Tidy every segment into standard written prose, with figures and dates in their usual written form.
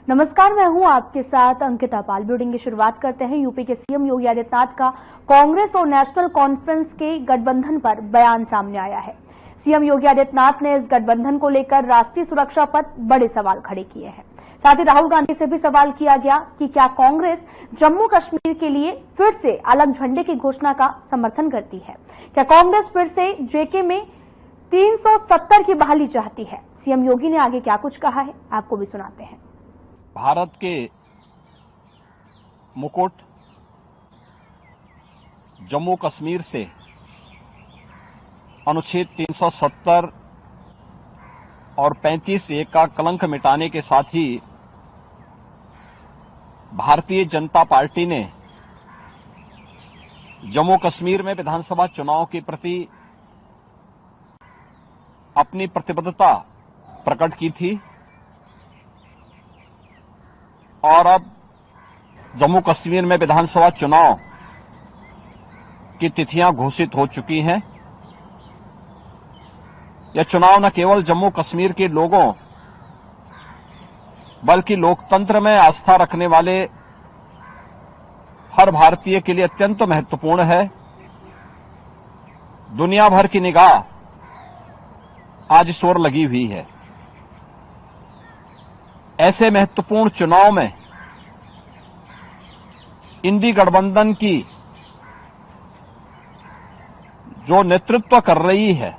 नमस्कार, मैं हूं आपके साथ अंकिता पाल। बुलेटिन की शुरुआत करते हैं। यूपी के सीएम योगी आदित्यनाथ का कांग्रेस और नेशनल कॉन्फ्रेंस के गठबंधन पर बयान सामने आया है। सीएम योगी आदित्यनाथ ने इस गठबंधन को लेकर राष्ट्रीय सुरक्षा पर बड़े सवाल खड़े किए हैं। साथ ही राहुल गांधी से भी सवाल किया गया कि क्या कांग्रेस जम्मू कश्मीर के लिए फिर से अलग झंडे की घोषणा का समर्थन करती है। क्या कांग्रेस फिर से जेके में 370 की बहाली चाहती है। सीएम योगी ने आगे क्या कुछ कहा है, आपको भी सुनाते हैं। भारत के मुकुट जम्मू कश्मीर से अनुच्छेद 370 और 35(a) का कलंक मिटाने के साथ ही भारतीय जनता पार्टी ने जम्मू कश्मीर में विधानसभा चुनाव के प्रति अपनी प्रतिबद्धता प्रकट की थी और अब जम्मू कश्मीर में विधानसभा चुनाव की तिथियां घोषित हो चुकी हैं। यह चुनाव न केवल जम्मू कश्मीर के लोगों बल्कि लोकतंत्र में आस्था रखने वाले हर भारतीय के लिए अत्यंत महत्वपूर्ण है। दुनिया भर की निगाह आज इस ओर लगी हुई है। ऐसे महत्वपूर्ण चुनाव में इंडी गठबंधन की जो नेतृत्व कर रही है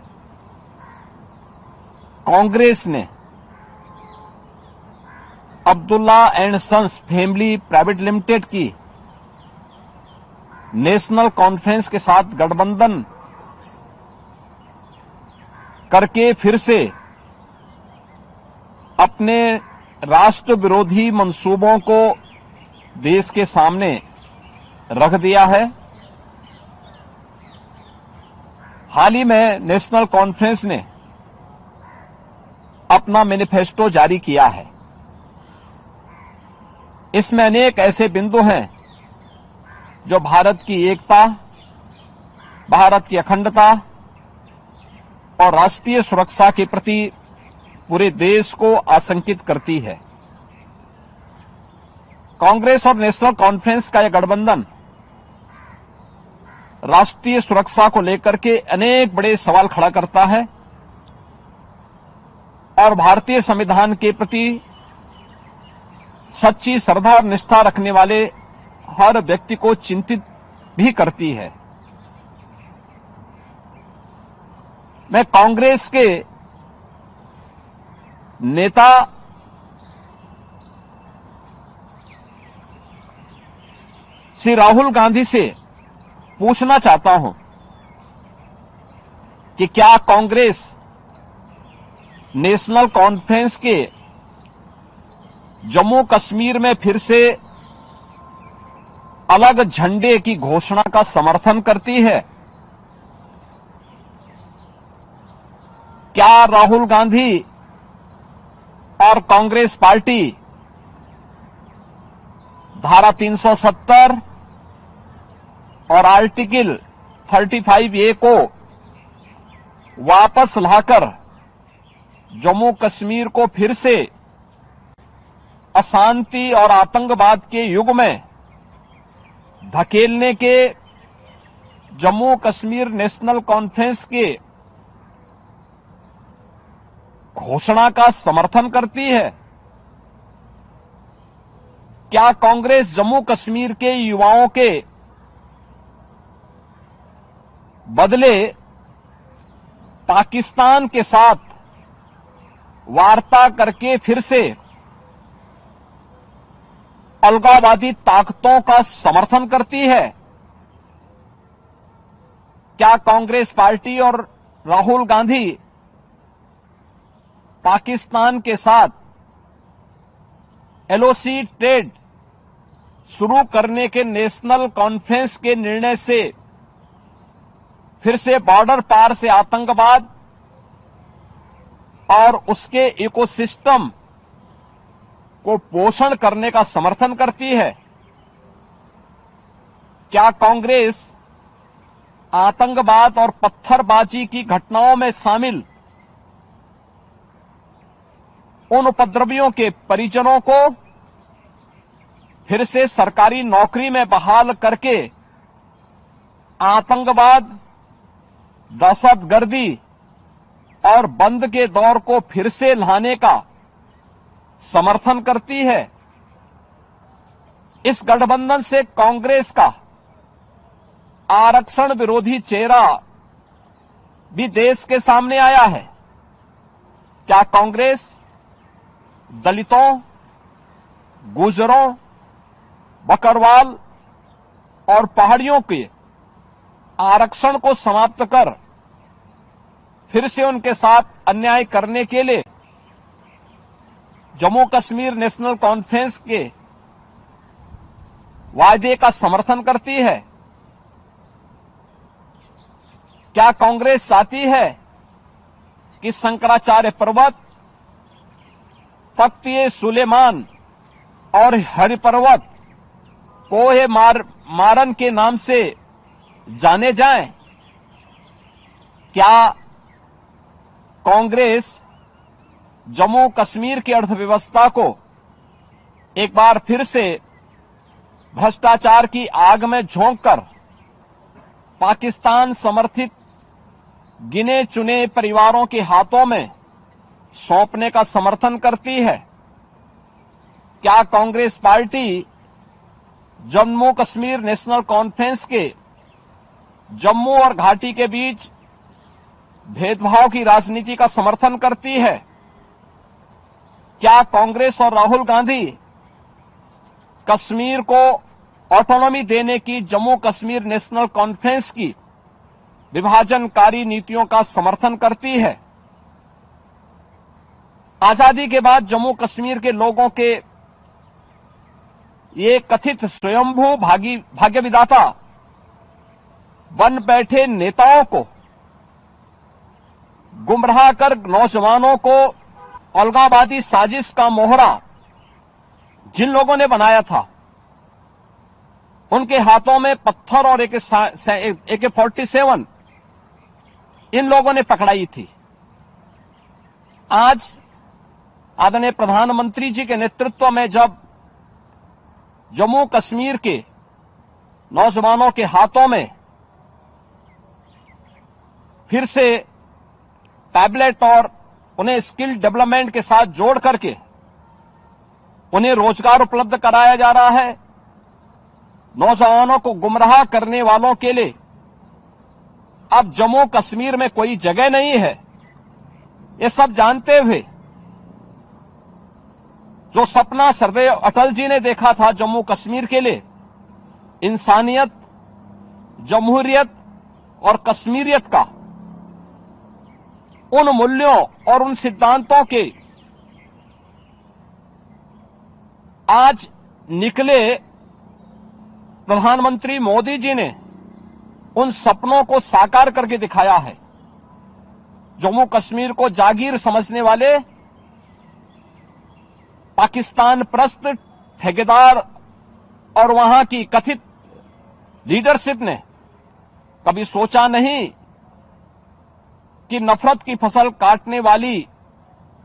कांग्रेस ने Abdullah and sons family private limited की नेशनल कॉन्फ्रेंस के साथ गठबंधन करके फिर से अपने राष्ट्र विरोधी मंसूबों को देश के सामने रख दिया है। हाल ही में नेशनल कॉन्फ्रेंस ने अपना मैनिफेस्टो जारी किया है। इसमें अनेक ऐसे बिंदु हैं जो भारत की एकता, भारत की अखंडता और राष्ट्रीय सुरक्षा के प्रति पूरे देश को आशंकित करती है। कांग्रेस और नेशनल कॉन्फ्रेंस का यह गठबंधन राष्ट्रीय सुरक्षा को लेकर के अनेक बड़े सवाल खड़ा करता है और भारतीय संविधान के प्रति सच्ची श्रद्धा और निष्ठा रखने वाले हर व्यक्ति को चिंतित भी करती है। मैं कांग्रेस के नेता श्री राहुल गांधी से पूछना चाहता हूं कि क्या कांग्रेस नेशनल कॉन्फ्रेंस के जम्मू कश्मीर में फिर से अलग झंडे की घोषणा का समर्थन करती है। क्या राहुल गांधी और कांग्रेस पार्टी धारा 370 और आर्टिकल 35(a) को वापस लाकर जम्मू कश्मीर को फिर से अशांति और आतंकवाद के युग में धकेलने के जम्मू कश्मीर नेशनल कॉन्फ्रेंस के घोषणा का समर्थन करती है। क्या कांग्रेस जम्मू कश्मीर के युवाओं के बदले पाकिस्तान के साथ वार्ता करके फिर से अलगाववादी ताकतों का समर्थन करती है। क्या कांग्रेस पार्टी और राहुल गांधी पाकिस्तान के साथ एलओसी ट्रेड शुरू करने के नेशनल कॉन्फ्रेंस के निर्णय से फिर से बॉर्डर पार से आतंकवाद और उसके इकोसिस्टम को पोषण करने का समर्थन करती है। क्या कांग्रेस आतंकवाद और पत्थरबाजी की घटनाओं में शामिल उन उपद्रवियों के परिजनों को फिर से सरकारी नौकरी में बहाल करके आतंकवाद, दहशतगर्दी और बंद के दौर को फिर से लाने का समर्थन करती है। इस गठबंधन से कांग्रेस का आरक्षण विरोधी चेहरा भी देश के सामने आया है। क्या कांग्रेस दलितों, गुर्जरों, बकरवाल और पहाड़ियों के आरक्षण को समाप्त कर फिर से उनके साथ अन्याय करने के लिए जम्मू कश्मीर नेशनल कॉन्फ्रेंस के वायदे का समर्थन करती है? क्या कांग्रेस चाहती है कि शंकराचार्य पर्वत, तख्त सुलेमान और हरि पर्वत कोहे मारन के नाम से जाने जाएं? क्या कांग्रेस जम्मू कश्मीर की अर्थव्यवस्था को एक बार फिर से भ्रष्टाचार की आग में झोंककर पाकिस्तान समर्थित गिने चुने परिवारों के हाथों में सौंपने का समर्थन करती है? क्या Congress party Jammu Kashmir national Conference के जम्मू और घाटी के बीच भेदभाव की राजनीति का समर्थन करती है? क्या कांग्रेस और राहुल गांधी कश्मीर को ऑटोनॉमी देने की जम्मू कश्मीर नेशनल कॉन्फ्रेंस की विभाजनकारी नीतियों का समर्थन करती है? आजादी के बाद जम्मू कश्मीर के लोगों के ये कथित स्वयंभू भाग्य विधाता बन बैठे नेताओं को गुमराह कर नौजवानों को अलगाववादी साजिश का मोहरा जिन लोगों ने बनाया था, उनके हाथों में पत्थर और AK-47 इन लोगों ने पकड़ाई थी। आज आदरणीय प्रधानमंत्री जी के नेतृत्व में जब जम्मू कश्मीर के नौजवानों के हाथों में फिर से टैबलेट और उन्हें स्किल डेवलपमेंट के साथ जोड़ करके उन्हें रोजगार उपलब्ध कराया जा रहा है, नौजवानों को गुमराह करने वालों के लिए अब जम्मू कश्मीर में कोई जगह नहीं है। ये सब जानते हुए जो सपना सरदेव अटल जी ने देखा था जम्मू कश्मीर के लिए, इंसानियत, जमहूरियत और कश्मीरियत का, उन मूल्यों और उन सिद्धांतों के आज निकले प्रधानमंत्री मोदी जी ने उन सपनों को साकार करके दिखाया है। जम्मू कश्मीर को जागीर समझने वाले पाकिस्तान परस्त ठेकेदार और वहां की कथित लीडरशिप ने कभी सोचा नहीं कि नफरत की फसल काटने वाली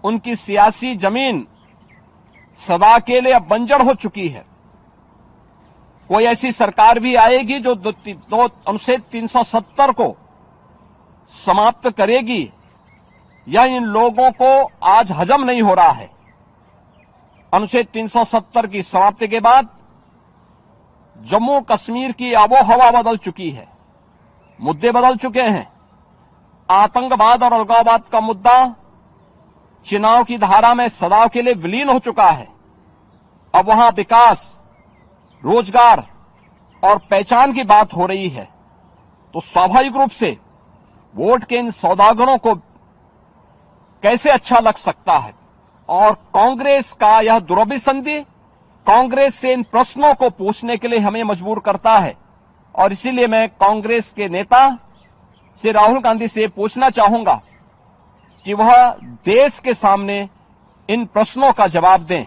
उनकी सियासी जमीन सदा के लिए अब बंजर हो चुकी है। कोई ऐसी सरकार भी आएगी जो अनुच्छेद 370 को समाप्त करेगी, या इन लोगों को आज हजम नहीं हो रहा है। अनुच्छेद 370 की समाप्ति के बाद जम्मू कश्मीर की आबोहवा बदल चुकी है, मुद्दे बदल चुके हैं। आतंकवाद और अलगाववाद का मुद्दा चुनाव की धारा में सदा के लिए विलीन हो चुका है। अब वहां विकास, रोजगार और पहचान की बात हो रही है, तो स्वाभाविक रूप से वोट के इन सौदागरों को कैसे अच्छा लग सकता है। और कांग्रेस का यह दुरभिसंधि कांग्रेस से इन प्रश्नों को पूछने के लिए हमें मजबूर करता है। और इसीलिए मैं कांग्रेस के नेता से राहुल गांधी से पूछना चाहूंगा कि वह देश के सामने इन प्रश्नों का जवाब दें।